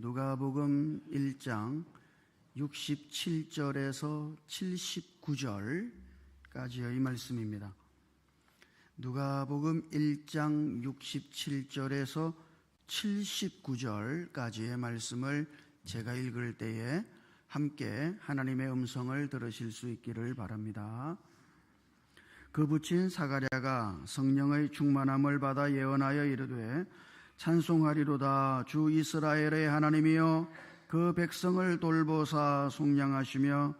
누가복음 1장 67절에서 79절까지의 말씀입니다. 누가복음 1장 67절에서 79절까지의 말씀을 제가 읽을 때에 함께 하나님의 음성을 들으실 수 있기를 바랍니다. 그 부친 사가랴가 성령의 충만함을 받아 예언하여 이르되 찬송하리로다. 주 이스라엘의 하나님이여 그 백성을 돌보사 속량하시며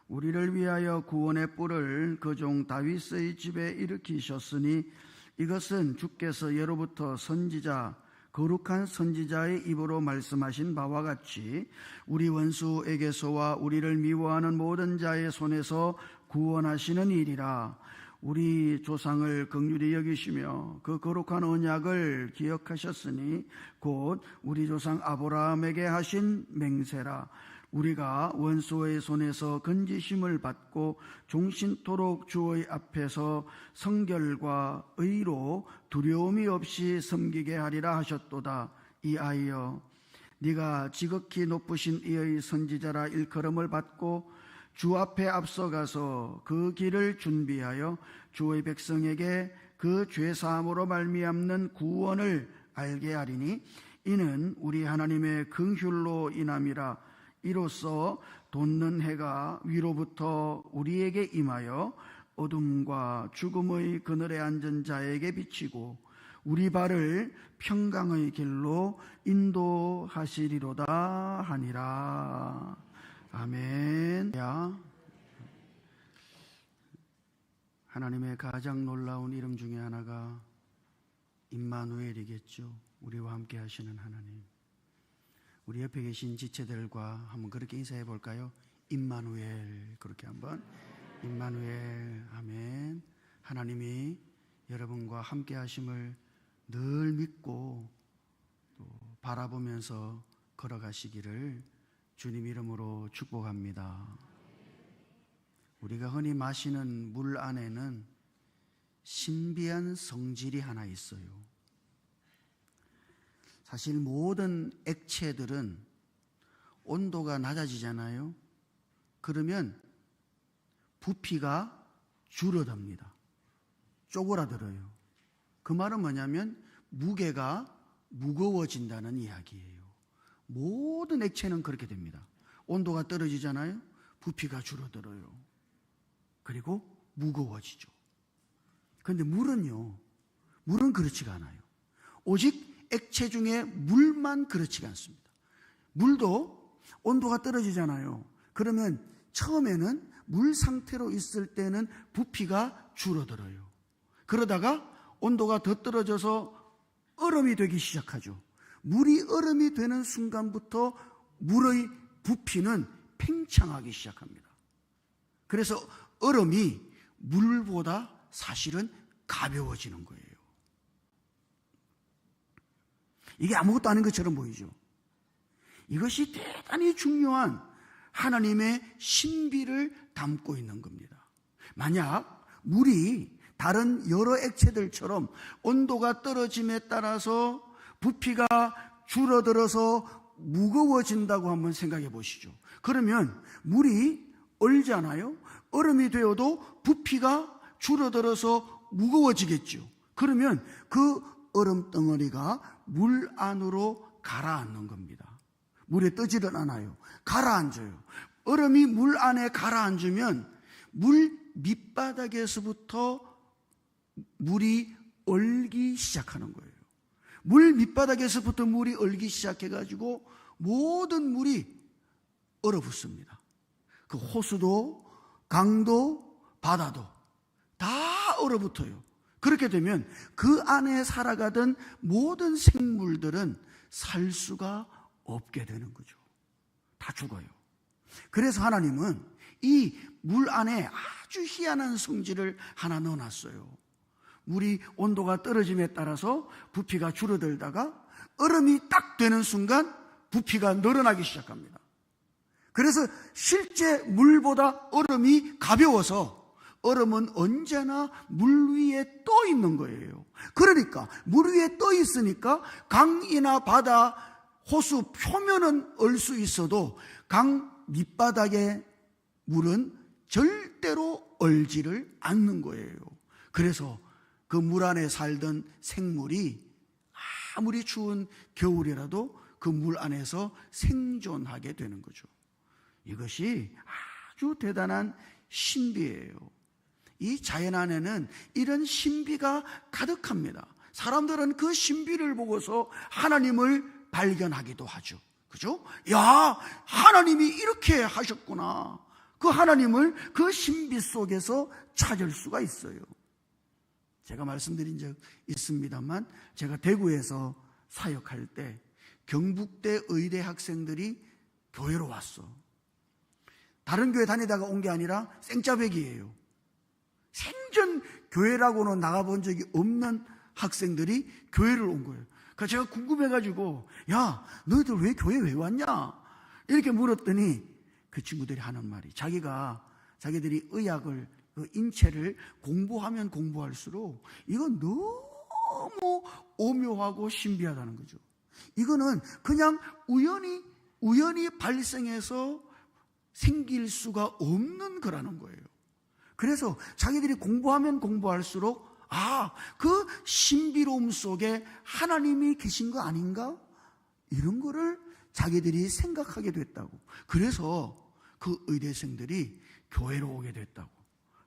우리를 위하여 구원의 뿔을 그 종 다윗의 집에 일으키셨으니 이것은 주께서 예로부터 선지자 거룩한 선지자의 입으로 말씀하신 바와 같이 우리 원수에게서와 우리를 미워하는 모든 자의 손에서 구원하시는 일이라. 우리 조상을 긍휼히 여기시며 그 거룩한 언약을 기억하셨으니 곧 우리 조상 아브라함에게 하신 맹세라. 우리가 원수의 손에서 건지심을 받고 종신토록 주의 앞에서 성결과 의로 두려움이 없이 섬기게 하리라 하셨도다. 이아이여 네가 지극히 높으신 이의 선지자라 일컬음을 받고 주 앞에 앞서가서 그 길을 준비하여 주의 백성에게 그 죄사함으로 말미암는 구원을 알게 하리니 이는 우리 하나님의 긍휼로 인함이라. 이로써 돋는 해가 위로부터 우리에게 임하여 어둠과 죽음의 그늘에 앉은 자에게 비치고 우리 발을 평강의 길로 인도하시리로다 하니라. 아멘. 하나님의 가장 놀라운 이름 중에 하나가 임마누엘이겠죠. 우리와 함께 하시는 하나님. 우리 옆에 계신 지체들과 한번 그렇게 인사해 볼까요? 임마누엘. 그렇게 한번 임마누엘. 아멘. 하나님이 여러분과 함께 하심을 늘 믿고 또 바라보면서 걸어가시기를 주님 이름으로 축복합니다. 우리가 흔히 마시는 물 안에는 신비한 성질이 하나 있어요. 사실 모든 액체들은 온도가 낮아지잖아요. 그러면 부피가 줄어듭니다. 쪼그라들어요. 그 말은 뭐냐면 무게가 무거워진다는 이야기예요. 모든 액체는 그렇게 됩니다. 온도가 떨어지잖아요. 부피가 줄어들어요. 그리고 무거워지죠. 그런데 물은 그렇지가 않아요. 오직 액체 중에 물만 그렇지가 않습니다. 물도 온도가 떨어지잖아요. 그러면 처음에는 물 상태로 있을 때는 부피가 줄어들어요. 그러다가 온도가 더 떨어져서 얼음이 되기 시작하죠. 물이 얼음이 되는 순간부터 물의 부피는 팽창하기 시작합니다. 그래서 얼음이 물보다 사실은 가벼워지는 거예요. 이게 아무것도 아닌 것처럼 보이죠. 이것이 대단히 중요한 하나님의 신비를 담고 있는 겁니다. 만약 물이 다른 여러 액체들처럼 온도가 떨어짐에 따라서 부피가 줄어들어서 무거워진다고 한번 생각해 보시죠. 그러면 물이 얼잖아요. 얼음이 되어도 부피가 줄어들어서 무거워지겠죠. 그러면 그 얼음 덩어리가 물 안으로 가라앉는 겁니다. 물에 뜨지는 않아요. 가라앉아요. 얼음이 물 안에 가라앉으면 물 밑바닥에서부터 물이 얼기 시작하는 거예요. 물 밑바닥에서부터 물이 얼기 시작해가지고 모든 물이 얼어붙습니다. 그 호수도 강도 바다도 다 얼어붙어요. 그렇게 되면 그 안에 살아가던 모든 생물들은 살 수가 없게 되는 거죠. 다 죽어요. 그래서 하나님은 이 물 안에 아주 희한한 성질을 하나 넣어놨어요. 물이 온도가 떨어짐에 따라서 부피가 줄어들다가 얼음이 딱 되는 순간 부피가 늘어나기 시작합니다. 그래서 실제 물보다 얼음이 가벼워서 얼음은 언제나 물 위에 떠 있는 거예요. 그러니까 물 위에 떠 있으니까 강이나 바다, 호수 표면은 얼 수 있어도 강 밑바닥의 물은 절대로 얼지를 않는 거예요. 그래서 그 물 안에 살던 생물이 아무리 추운 겨울이라도 그 물 안에서 생존하게 되는 거죠. 이것이 아주 대단한 신비예요. 이 자연 안에는 이런 신비가 가득합니다. 사람들은 그 신비를 보고서 하나님을 발견하기도 하죠. 그죠? 야, 하나님이 이렇게 하셨구나. 그 하나님을 그 신비 속에서 찾을 수가 있어요. 제가 말씀드린 적 있습니다만, 제가 대구에서 사역할 때 경북대 의대 학생들이 교회로 왔어. 다른 교회 다니다가 온 게 아니라 생짜배기예요. 생전 교회라고는 나가본 적이 없는 학생들이 교회를 온 거예요. 그래서 제가 궁금해가지고, 야, 너희들 왜 교회 왜 왔냐? 이렇게 물었더니 그 친구들이 하는 말이, 자기들이 의학을, 그 인체를 공부하면 공부할수록 이건 너무 오묘하고 신비하다는 거죠. 이거는 그냥 우연히 발생해서 생길 수가 없는 거라는 거예요. 그래서 자기들이 공부하면 공부할수록 그 신비로움 속에 하나님이 계신 거 아닌가? 이런 거를 자기들이 생각하게 됐다고. 그래서 그 의대생들이 교회로 오게 됐다고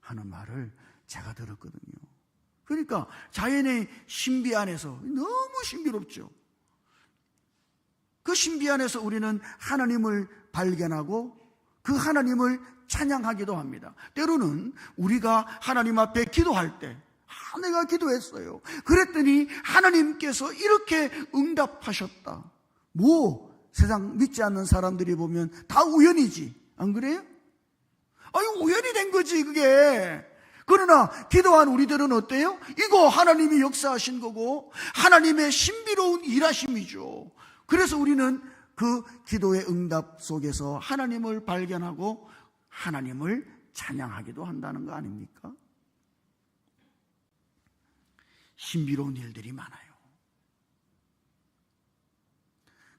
하는 말을 제가 들었거든요. 그러니까 자연의 신비 안에서 너무 신비롭죠. 그 신비 안에서 우리는 하나님을 발견하고 그 하나님을 찬양하기도 합니다. 때로는 우리가 하나님 앞에 기도할 때, 내가 기도했어요. 그랬더니 하나님께서 이렇게 응답하셨다. 세상 믿지 않는 사람들이 보면 다 우연이지, 안 그래요? 우연이 된 거지 그게. 그러나 기도한 우리들은 어때요? 이거 하나님이 역사하신 거고 하나님의 신비로운 일하심이죠. 그래서 우리는 그 기도의 응답 속에서 하나님을 발견하고 하나님을 찬양하기도 한다는 거 아닙니까? 신비로운 일들이 많아요.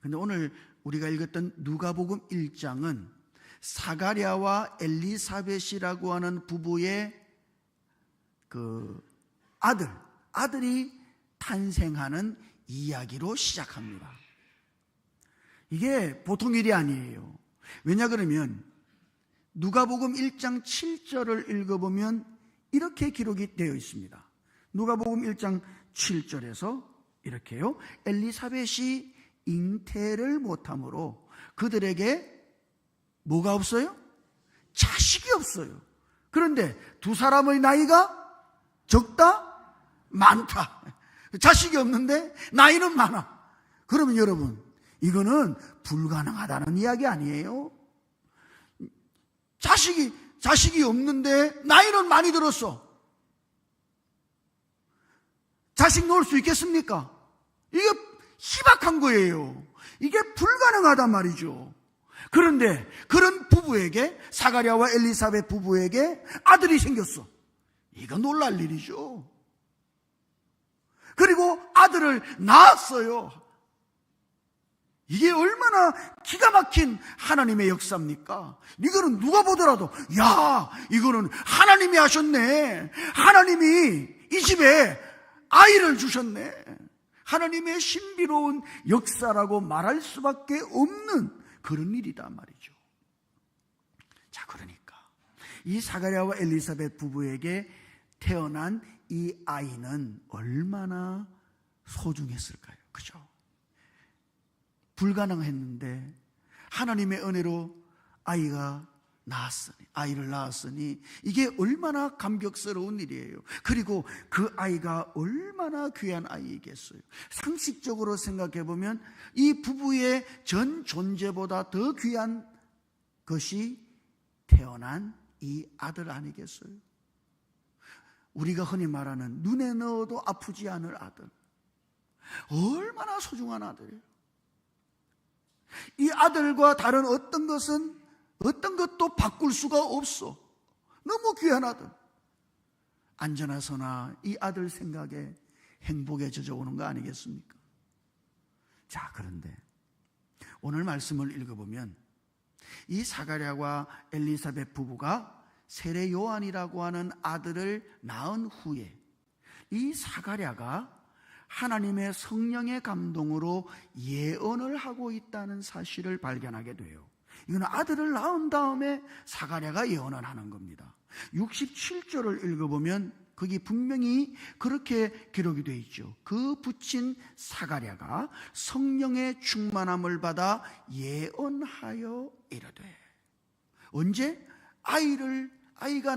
근데 오늘 우리가 읽었던 누가복음 1장은 사가랴와 엘리사벳이라고 하는 부부의 그 아들이 탄생하는 이야기로 시작합니다. 이게 보통 일이 아니에요. 왜냐 그러면 누가복음 1장 7절을 읽어보면 이렇게 기록이 되어 있습니다. 누가복음 1장 7절에서 이렇게요. 엘리사벳이 잉태를 못함으로 그들에게 뭐가 없어요? 자식이 없어요. 그런데 두 사람의 나이가 적다? 많다. 자식이 없는데 나이는 많아. 그러면 여러분, 이거는 불가능하다는 이야기 아니에요? 자식이 없는데 나이는 많이 들었어. 자식 놓을 수 있겠습니까? 이게 희박한 거예요. 이게 불가능하단 말이죠. 그런데 그런 부부에게, 사가랴와 엘리사벳 부부에게 아들이 생겼어. 이거 놀랄 일이죠. 그리고 아들을 낳았어요. 이게 얼마나 기가 막힌 하나님의 역사입니까? 이거는 누가 보더라도 이거는 하나님이 하셨네. 하나님이 이 집에 아이를 주셨네. 하나님의 신비로운 역사라고 말할 수밖에 없는 그런 일이다 말이죠. 자, 그러니까 이 사가랴와 엘리사벳 부부에게 태어난 이 아이는 얼마나 소중했을까요? 그죠? 불가능했는데 하나님의 은혜로 아이를 낳았으니 이게 얼마나 감격스러운 일이에요. 그리고 그 아이가 얼마나 귀한 아이겠어요. 상식적으로 생각해 보면 이 부부의 전 존재보다 더 귀한 것이 태어난 이 아들 아니겠어요? 우리가 흔히 말하는 눈에 넣어도 아프지 않을 아들, 얼마나 소중한 아들이에요. 이 아들과 다른 어떤 것도 바꿀 수가 없어. 너무 귀한 아들. 안전하서나 이 아들 생각에 행복에 젖어오는 거 아니겠습니까? 자, 그런데 오늘 말씀을 읽어보면 이 사가랴와 엘리사벳 부부가 세례 요한이라고 하는 아들을 낳은 후에 이 사가랴가 하나님의 성령의 감동으로 예언을 하고 있다는 사실을 발견하게 돼요. 이건 아들을 낳은 다음에 사가랴가 예언을 하는 겁니다. 67절을 읽어보면 거기 분명히 그렇게 기록이 되어 있죠. 그 부친 사가랴가 성령의 충만함을 받아 예언하여 이르되. 언제? 아이가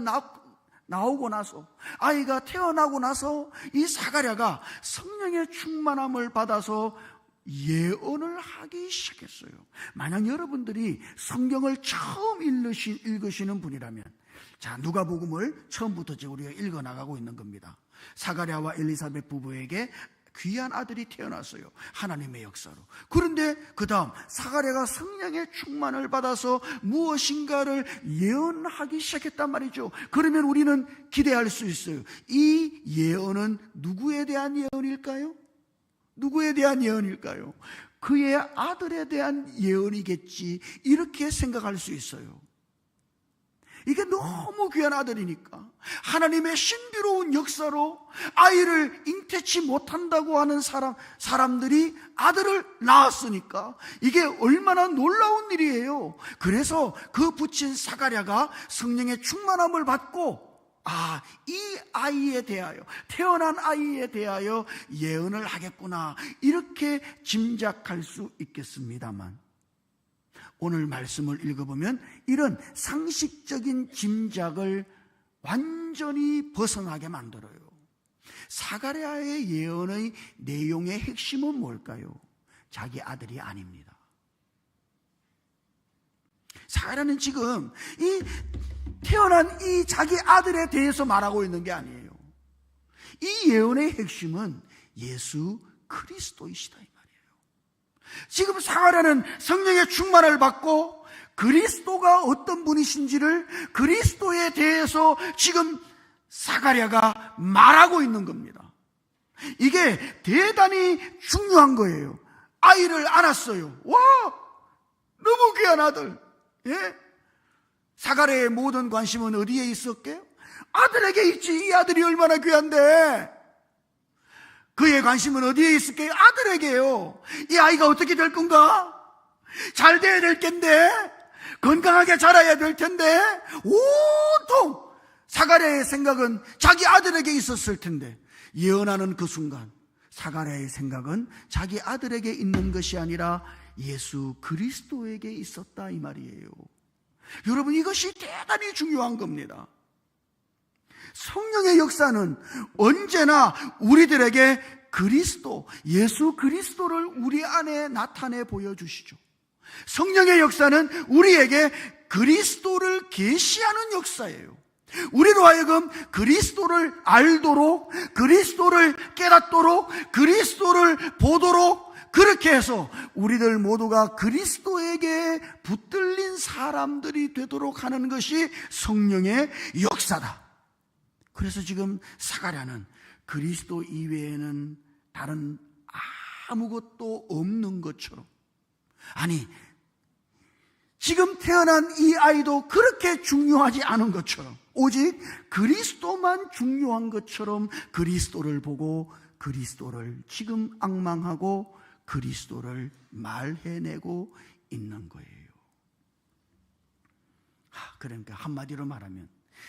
나오고 나서, 아이가 태어나고 나서 이 사가랴가 성령의 충만함을 받아서 예언을 하기 시작했어요. 만약 여러분들이 성경을 처음 읽으시는 분이라면, 자, 누가복음을 처음부터 우리가 읽어나가고 있는 겁니다. 사가랴와 엘리사벳 부부에게 귀한 아들이 태어났어요. 하나님의 역사로. 그런데 그 다음 사가랴가 성령의 충만을 받아서 무엇인가를 예언하기 시작했단 말이죠. 그러면 우리는 기대할 수 있어요. 이 예언은 누구에 대한 예언일까요? 누구에 대한 예언일까요? 그의 아들에 대한 예언이겠지, 이렇게 생각할 수 있어요. 이게 너무 귀한 아들이니까 하나님의 신비로운 역사로 아이를 잉태치 못한다고 하는 사람들이 아들을 낳았으니까 이게 얼마나 놀라운 일이에요. 그래서 그 부친 사가랴가 성령의 충만함을 받고 이 아이에 대하여, 태어난 아이에 대하여 예언을 하겠구나, 이렇게 짐작할 수 있겠습니다만 오늘 말씀을 읽어보면 이런 상식적인 짐작을 완전히 벗어나게 만들어요. 사가랴의 예언의 내용의 핵심은 뭘까요? 자기 아들이 아닙니다. 사가랴는 지금 이 태어난 이 자기 아들에 대해서 말하고 있는 게 아니에요. 이 예언의 핵심은 예수 그리스도이시다, 이 말이에요. 지금 사가랴는 성령의 충만을 받고 그리스도가 어떤 분이신지를, 그리스도에 대해서 지금 사가랴가 말하고 있는 겁니다. 이게 대단히 중요한 거예요. 아이를 안았어요. 와, 너무 귀한 아들. 예? 사가랴의 모든 관심은 어디에 있었게요? 아들에게 있지. 이 아들이 얼마나 귀한데. 그의 관심은 어디에 있을게요? 아들에게요. 이 아이가 어떻게 될 건가? 잘 돼야 될 텐데, 건강하게 자라야 될 텐데, 온통 사가랴의 생각은 자기 아들에게 있었을 텐데, 예언하는 그 순간 사가랴의 생각은 자기 아들에게 있는 것이 아니라 예수 그리스도에게 있었다, 이 말이에요. 여러분, 이것이 대단히 중요한 겁니다. 성령의 역사는 언제나 우리들에게 그리스도, 예수 그리스도를 우리 안에 나타내 보여주시죠. 성령의 역사는 우리에게 그리스도를 계시하는 역사예요. 우리로 하여금 그리스도를 알도록, 그리스도를 깨닫도록, 그리스도를 보도록, 그렇게 해서 우리들 모두가 그리스도에게 붙들린 사람들이 되도록 하는 것이 성령의 역사다. 그래서 지금 사가랴는 그리스도 이외에는 다른 아무것도 없는 것처럼, 아니 지금 태어난 이 아이도 그렇게 중요하지 않은 것처럼, 오직 그리스도만 중요한 것처럼 그리스도를 보고 그리스도를 지금 앙망하고 그리스도를 말해내고 있는 거예요. 그러니까 한마디로 말하면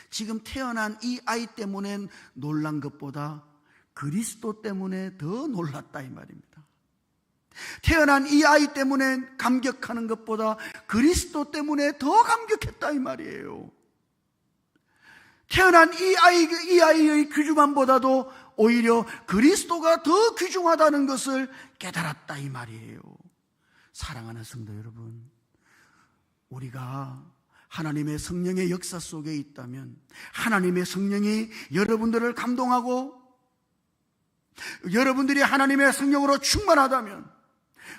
지금 태어난 이 아이 때문에 놀란 것보다 그리스도 때문에 더 놀랐다, 이 말입니다. 태어난 이 아이 때문에 감격하는 것보다 그리스도 때문에 더 감격했다, 이 말이에요. 태어난 이 아이의 귀중함보다도 오히려 그리스도가 더 귀중하다는 것을 깨달았다, 이 말이에요. 사랑하는 성도 여러분, 우리가 하나님의 성령의 역사 속에 있다면, 하나님의 성령이 여러분들을 감동하고 여러분들이 하나님의 성령으로 충만하다면,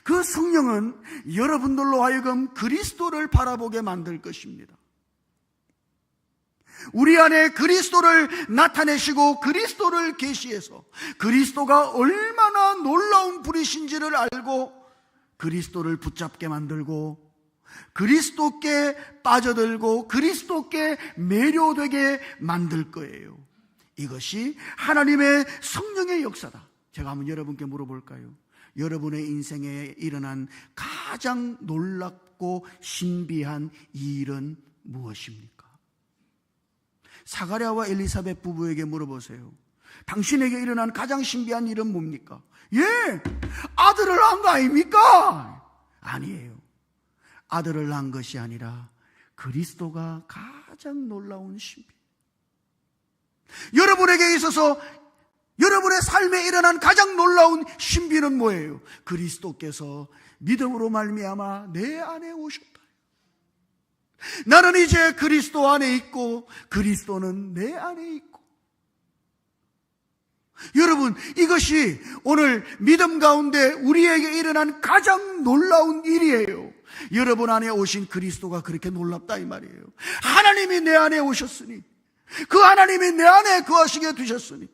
그 성령은 여러분들로 하여금 그리스도를 바라보게 만들 것입니다. 우리 안에 그리스도를 나타내시고 그리스도를 계시해서 그리스도가 얼마나 놀라운 분이신지를 알고 그리스도를 붙잡게 만들고 그리스도께 빠져들고 그리스도께 매료되게 만들 거예요. 이것이 하나님의 성령의 역사다. 제가 한번 여러분께 물어볼까요? 여러분의 인생에 일어난 가장 놀랍고 신비한 이 일은 무엇입니까? 사가랴와 엘리사벳 부부에게 물어보세요. 당신에게 일어난 가장 신비한 일은 뭡니까? 예, 아들을 낳은 거 아닙니까? 아니에요. 아들을 낳은 것이 아니라 그리스도가 가장 놀라운 신비. 여러분에게 있어서 여러분의 삶에 일어난 가장 놀라운 신비는 뭐예요? 그리스도께서 믿음으로 말미암아 내 안에 오셨다. 나는 이제 그리스도 안에 있고 그리스도는 내 안에 있고. 여러분, 이것이 오늘 믿음 가운데 우리에게 일어난 가장 놀라운 일이에요. 여러분 안에 오신 그리스도가 그렇게 놀랍다 이 말이에요. 하나님이 내 안에 오셨으니, 그 하나님이 내 안에 거하시게 되셨으니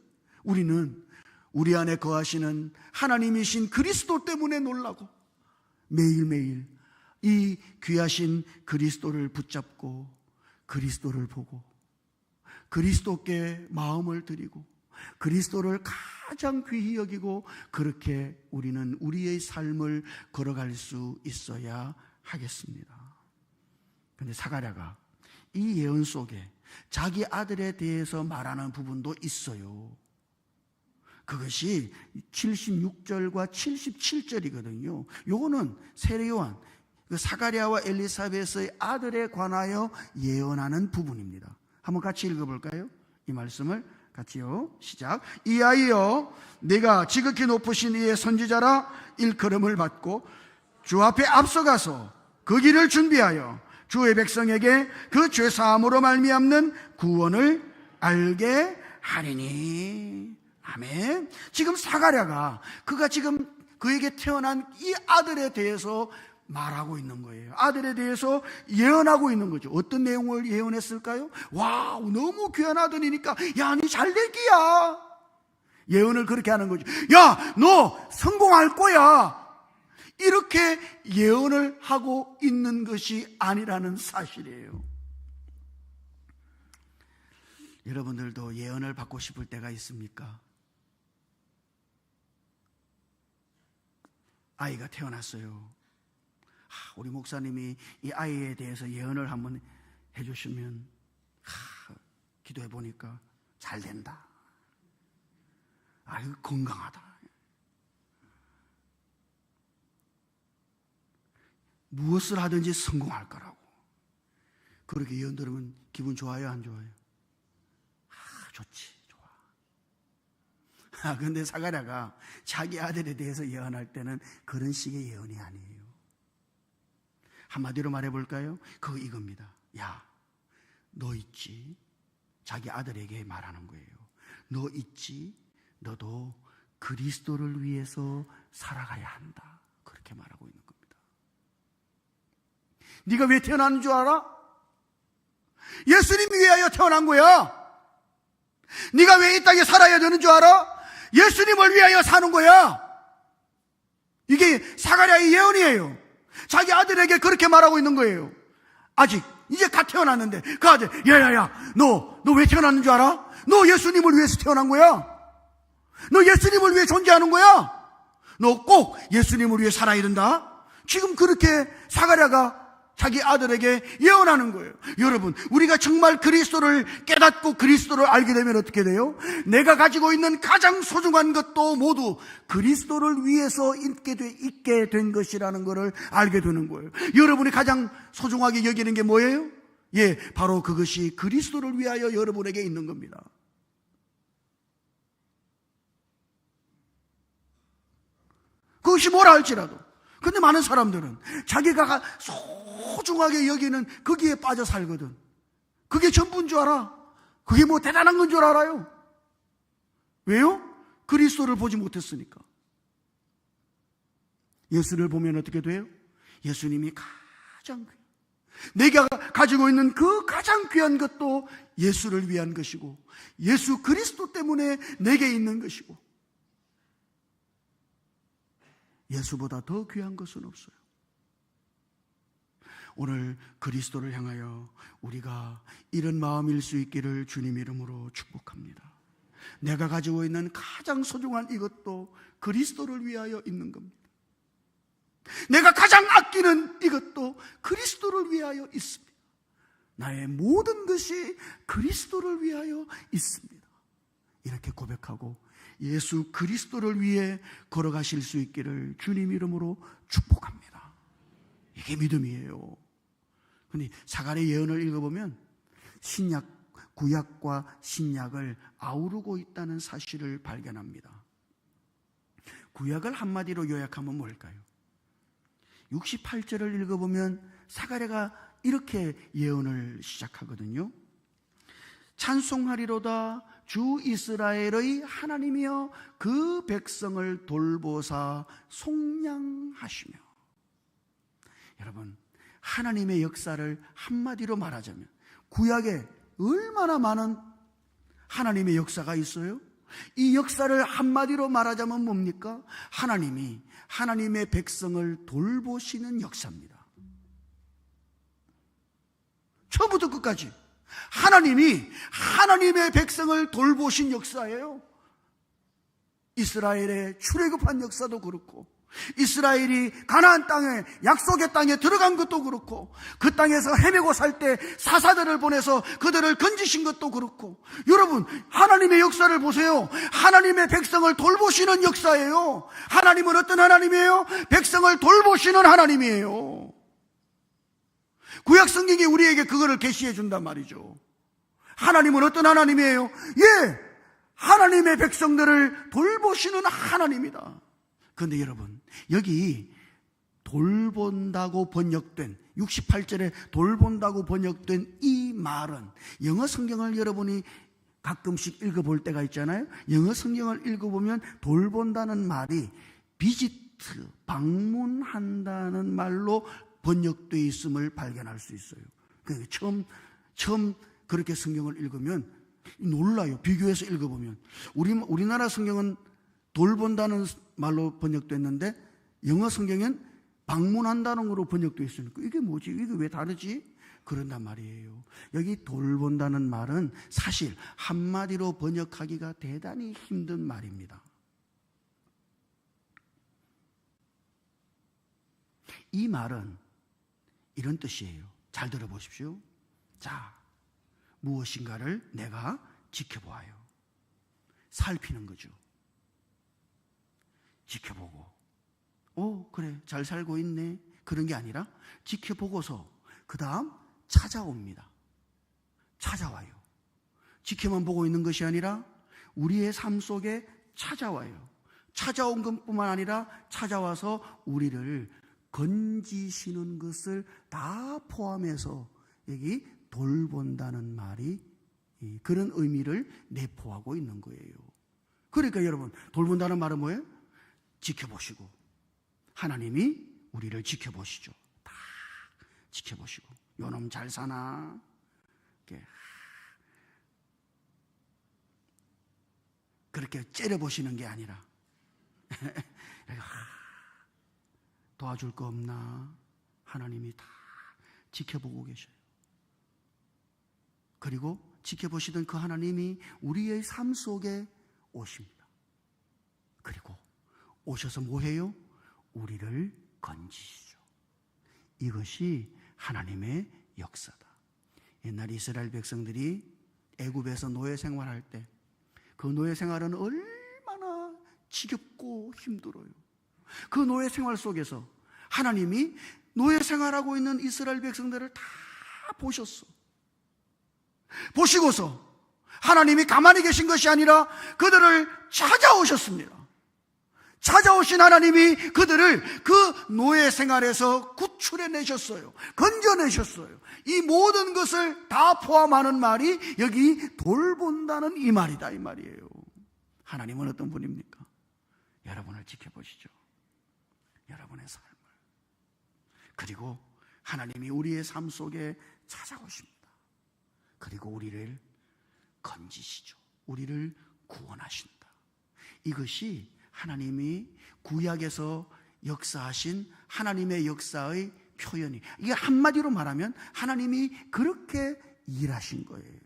우리는 우리 안에 거하시는 하나님이신 그리스도 때문에 놀라고 매일매일 이 귀하신 그리스도를 붙잡고 그리스도를 보고 그리스도께 마음을 드리고 그리스도를 가장 귀히 여기고 그렇게 우리는 우리의 삶을 걸어갈 수 있어야 하겠습니다. 그런데 사가랴가 이 예언 속에 자기 아들에 대해서 말하는 부분도 있어요. 그것이 76절과 77절이거든요. 요거는 세례요한 사가랴와 엘리사벳의 아들에 관하여 예언하는 부분입니다. 한번 같이 읽어볼까요? 이 말씀을 같이요. 시작. 이 아이여, 내가 지극히 높으신 이의 선지자라 일컬음을 받고 주 앞에 앞서가서 그 길을 준비하여 주의 백성에게 그 죄사함으로 말미암는 구원을 알게 하리니. 아멘. 지금 사가랴가 그가 지금 그에게 태어난 이 아들에 대해서 말하고 있는 거예요. 아들에 대해서 예언하고 있는 거죠. 어떤 내용을 예언했을까요? 와, 너무 귀한 아들이니까 야, 니 잘되기야. 예언을 그렇게 하는 거죠. 야, 너 성공할 거야. 이렇게 예언을 하고 있는 것이 아니라는 사실이에요. 여러분들도 예언을 받고 싶을 때가 있습니까? 아이가 태어났어요. 우리 목사님이 이 아이에 대해서 예언을 한번 해주시면 기도해 보니까 잘 된다. 아이고 건강하다. 무엇을 하든지 성공할 거라고. 그렇게 예언 들으면 기분 좋아요, 안 좋아요? 좋지, 좋아. 그런데 사가랴가 자기 아들에 대해서 예언할 때는 그런 식의 예언이 아니에요. 한마디로 말해볼까요? 그거 이겁니다. 야, 너 있지? 자기 아들에게 말하는 거예요. 너 있지? 너도 그리스도를 위해서 살아가야 한다. 그렇게 말하고 있는 겁니다. 네가 왜 태어난 줄 알아? 예수님 위하여 태어난 거야. 네가 왜 이 땅에 살아야 되는 줄 알아? 예수님을 위하여 사는 거야. 이게 사가랴의 예언이에요. 자기 아들에게 그렇게 말하고 있는 거예요. 아직 이제 갓 태어났는데 그 아들, 야야야, 너 왜 태어났는 줄 알아? 너 예수님을 위해서 태어난 거야. 너 예수님을 위해 존재하는 거야. 너 꼭 예수님을 위해 살아야 된다. 지금 그렇게 사가랴가 자기 아들에게 예언하는 거예요. 여러분, 우리가 정말 그리스도를 깨닫고 그리스도를 알게 되면 어떻게 돼요? 내가 가지고 있는 가장 소중한 것도 모두 그리스도를 위해서 있게 된 것이라는 것을 알게 되는 거예요. 여러분이 가장 소중하게 여기는 게 뭐예요? 예, 바로 그것이 그리스도를 위하여 여러분에게 있는 겁니다. 그것이 뭐라 할지라도. 근데 많은 사람들은 자기가 소중하게 여기는 거기에 빠져 살거든. 그게 전부인 줄 알아. 그게 뭐 대단한 건 줄 알아요. 왜요? 그리스도를 보지 못했으니까. 예수를 보면 어떻게 돼요? 예수님이 가장 귀한, 내가 가지고 있는 그 가장 귀한 것도 예수를 위한 것이고 예수 그리스도 때문에 내게 있는 것이고 예수보다 더 귀한 것은 없어요. 오늘 그리스도를 향하여 우리가 이런 마음일 수 있기를 주님 이름으로 축복합니다. 내가 가지고 있는 가장 소중한 이것도 그리스도를 위하여 있는 겁니다. 내가 가장 아끼는 이것도 그리스도를 위하여 있습니다. 나의 모든 것이 그리스도를 위하여 있습니다. 이렇게 고백하고 예수 그리스도를 위해 걸어가실 수 있기를 주님 이름으로 축복합니다. 이게 믿음이에요. 근데 사가랴 예언을 읽어보면 구약과 신약을 아우르고 있다는 사실을 발견합니다. 구약을 한마디로 요약하면 뭘까요? 68절을 읽어보면 사가랴가 이렇게 예언을 시작하거든요. 찬송하리로다 주 이스라엘의 하나님이여 그 백성을 돌보사 속량하시며. 여러분, 하나님의 역사를 한마디로 말하자면 구약에 얼마나 많은 하나님의 역사가 있어요? 이 역사를 한마디로 말하자면 뭡니까? 하나님이 하나님의 백성을 돌보시는 역사입니다. 처음부터 끝까지 하나님이 하나님의 백성을 돌보신 역사예요. 이스라엘의 출애굽한 역사도 그렇고, 이스라엘이 가나안 땅에, 약속의 땅에 들어간 것도 그렇고, 그 땅에서 헤매고 살 때 사사들을 보내서 그들을 건지신 것도 그렇고, 여러분 하나님의 역사를 보세요. 하나님의 백성을 돌보시는 역사예요. 하나님은 어떤 하나님이에요? 백성을 돌보시는 하나님이에요. 구약 성경이 우리에게 그거를 계시해 준단 말이죠. 하나님은 어떤 하나님이에요? 예, 하나님의 백성들을 돌보시는 하나님이다. 그런데 여러분, 여기 돌본다고 번역된 68절에 돌본다고 번역된 이 말은, 영어 성경을 여러분이 가끔씩 읽어볼 때가 있잖아요. 영어 성경을 읽어보면 돌본다는 말이 비지트, 방문한다는 말로 번역되어 있음을 발견할 수 있어요. 그러니까 처음 그렇게 성경을 읽으면 놀라요. 비교해서 읽어보면 우리나라 성경은 돌본다는 말로 번역됐는데 영어 성경은 방문한다는 거로 번역되어 있으니까 이게 뭐지? 이게 왜 다르지? 그런단 말이에요. 여기 돌본다는 말은 사실 한마디로 번역하기가 대단히 힘든 말입니다. 이 말은 이런 뜻이에요. 잘 들어보십시오. 자, 무엇인가를 내가 지켜보아요. 살피는 거죠. 지켜보고, 그래, 잘 살고 있네, 그런 게 아니라 지켜보고서 그 다음 찾아옵니다. 찾아와요. 지켜만 보고 있는 것이 아니라 우리의 삶 속에 찾아와요. 찾아온 것뿐만 아니라 찾아와서 우리를 건지시는 것을 다 포함해서 여기 돌본다는 말이 그런 의미를 내포하고 있는 거예요. 그러니까 여러분, 돌본다는 말은 뭐예요? 지켜보시고, 하나님이 우리를 지켜보시죠. 다 지켜보시고, 요놈 잘 사나? 그렇게 째려보시는 게 아니라 도와줄 거 없나? 하나님이 다 지켜보고 계셔요. 그리고 지켜보시던 그 하나님이 우리의 삶 속에 오십니다. 그리고 오셔서 뭐해요? 우리를 건지시죠. 이것이 하나님의 역사다. 옛날 이스라엘 백성들이 애굽에서 노예 생활할 때 그 노예 생활은 얼마나 지겹고 힘들어요. 그 노예 생활 속에서 하나님이 노예 생활하고 있는 이스라엘 백성들을 다 보셨어. 보시고서 하나님이 가만히 계신 것이 아니라 그들을 찾아오셨습니다. 찾아오신 하나님이 그들을 그 노예 생활에서 구출해내셨어요. 건져내셨어요. 이 모든 것을 다 포함하는 말이 여기 돌본다는 이 말이다, 이 말이에요. 하나님은 어떤 분입니까? 여러분을 지켜보시죠. 여러분의 삶을. 그리고 하나님이 우리의 삶 속에 찾아오십니다. 그리고 우리를 건지시죠. 우리를 구원하신다. 이것이 하나님이 구약에서 역사하신 하나님의 역사의 표현이, 이게 한마디로 말하면 하나님이 그렇게 일하신 거예요.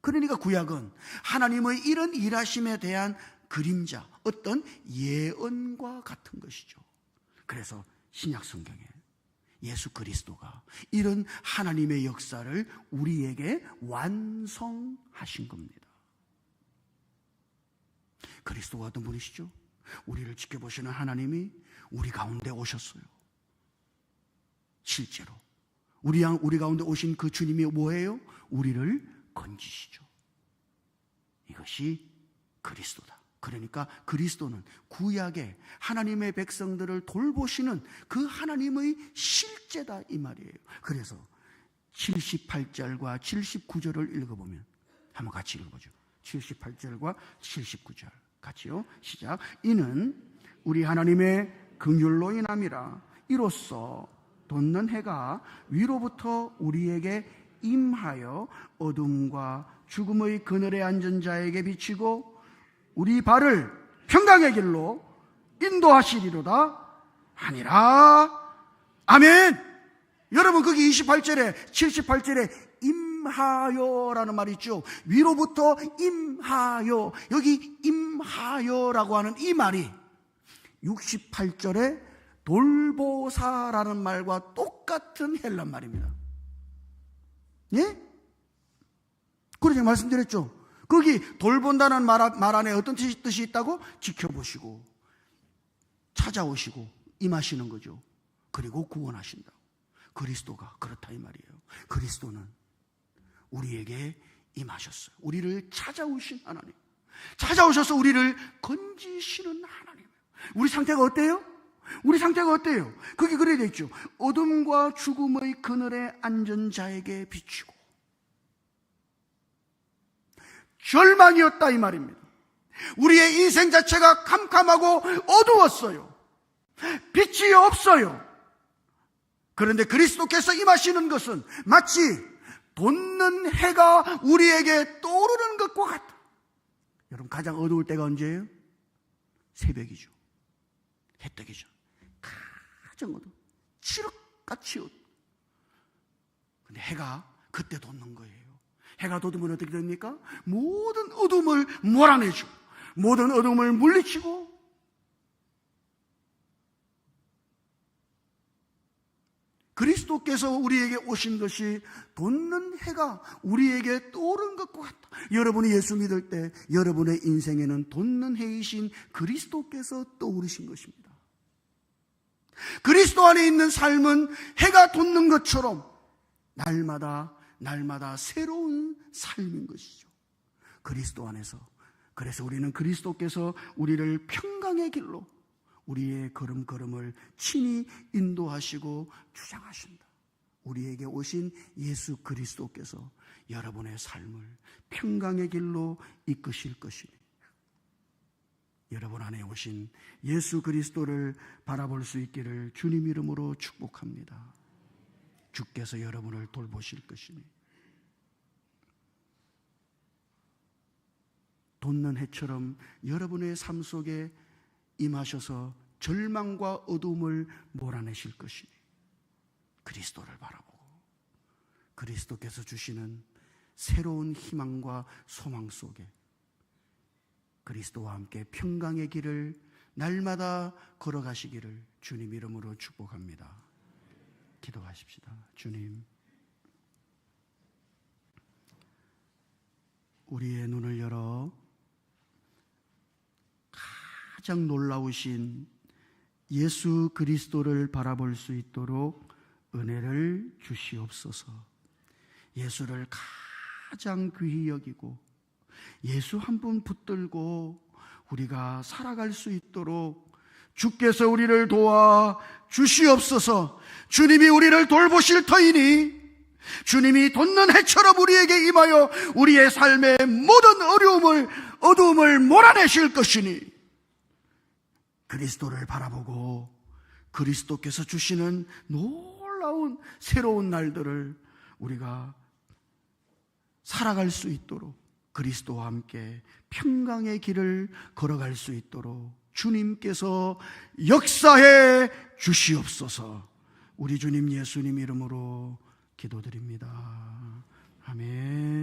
그러니까 구약은 하나님의 이런 일하심에 대한 그림자, 어떤 예언과 같은 것이죠. 그래서 신약 성경에 예수 그리스도가 이런 하나님의 역사를 우리에게 완성하신 겁니다. 그리스도가 어떤 분이시죠? 우리를 지켜보시는 하나님이 우리 가운데 오셨어요. 실제로 우리 가운데 오신 그 주님이 뭐예요? 우리를 건지시죠. 이것이 그리스도다. 그러니까 그리스도는 구약의 하나님의 백성들을 돌보시는 그 하나님의 실제다, 이 말이에요. 그래서 78절과 79절을 읽어보면, 한번 같이 읽어보죠. 78절과 79절 같이요. 시작. 이는 우리 하나님의 긍휼로 인함이라. 이로써 돋는 해가 위로부터 우리에게 임하여 어둠과 죽음의 그늘에 앉은 자에게 비치고 우리 발을 평강의 길로 인도하시리로다 하니라. 아멘. 여러분, 거기 28절에 78절에 임하여라는 말이 있죠. 위로부터 임하여. 여기 임하여라고 하는 이 말이 68절에 돌보사라는 말과 똑같은 헬라 말입니다. 예? 그래서 제가 말씀드렸죠. 거기 돌본다는 말 안에 어떤 뜻이 있다고? 지켜보시고 찾아오시고 임하시는 거죠. 그리고 구원하신다. 그리스도가 그렇다, 이 말이에요. 그리스도는 우리에게 임하셨어요. 우리를 찾아오신 하나님, 찾아오셔서 우리를 건지시는 하나님. 우리 상태가 어때요? 우리 상태가 어때요? 거기 그래 되어 있죠. 어둠과 죽음의 그늘에 앉은 자에게 비치고. 절망이었다, 이 말입니다. 우리의 인생 자체가 캄캄하고 어두웠어요. 빛이 없어요. 그런데 그리스도께서 임하시는 것은 마치 돋는 해가 우리에게 떠오르는 것과 같다. 여러분, 가장 어두울 때가 언제예요? 새벽이죠. 해 뜨기 전. 가장 어두워. 칠흑같이 어두워. 근데 해가 그때 돋는 거예요. 해가 돋으면 어떻게 됩니까? 모든 어둠을 몰아내주고, 모든 어둠을 물리치고, 그리스도께서 우리에게 오신 것이 돋는 해가 우리에게 떠오른 것과 같다. 여러분이 예수 믿을 때 여러분의 인생에는 돋는 해이신 그리스도께서 떠오르신 것입니다. 그리스도 안에 있는 삶은 해가 돋는 것처럼 날마다 새로운 삶인 것이죠. 그리스도 안에서. 그래서 우리는 그리스도께서 우리를 평강의 길로, 우리의 걸음걸음을 친히 인도하시고 주장하신다. 우리에게 오신 예수 그리스도께서 여러분의 삶을 평강의 길로 이끄실 것이니, 여러분 안에 오신 예수 그리스도를 바라볼 수 있기를 주님 이름으로 축복합니다. 주께서 여러분을 돌보실 것이니, 돋는 해처럼 여러분의 삶 속에 임하셔서 절망과 어두움을 몰아내실 것이니, 그리스도를 바라보고 그리스도께서 주시는 새로운 희망과 소망 속에 그리스도와 함께 평강의 길을 날마다 걸어가시기를 주님 이름으로 축복합니다. 기도하십시다. 주님, 우리의 눈을 열어 가장 놀라우신 예수 그리스도를 바라볼 수 있도록 은혜를 주시옵소서. 예수를 가장 귀히 여기고 예수 한 분 붙들고 우리가 살아갈 수 있도록 주께서 우리를 도와 주시옵소서. 주님이 우리를 돌보실 터이니 주님이 돋는 해처럼 우리에게 임하여 우리의 삶의 모든 어두움을 몰아내실 것이니, 그리스도를 바라보고 그리스도께서 주시는 놀라운 새로운 날들을 우리가 살아갈 수 있도록, 그리스도와 함께 평강의 길을 걸어갈 수 있도록 주님께서 역사해 주시옵소서. 우리 주님 예수님 이름으로 기도드립니다.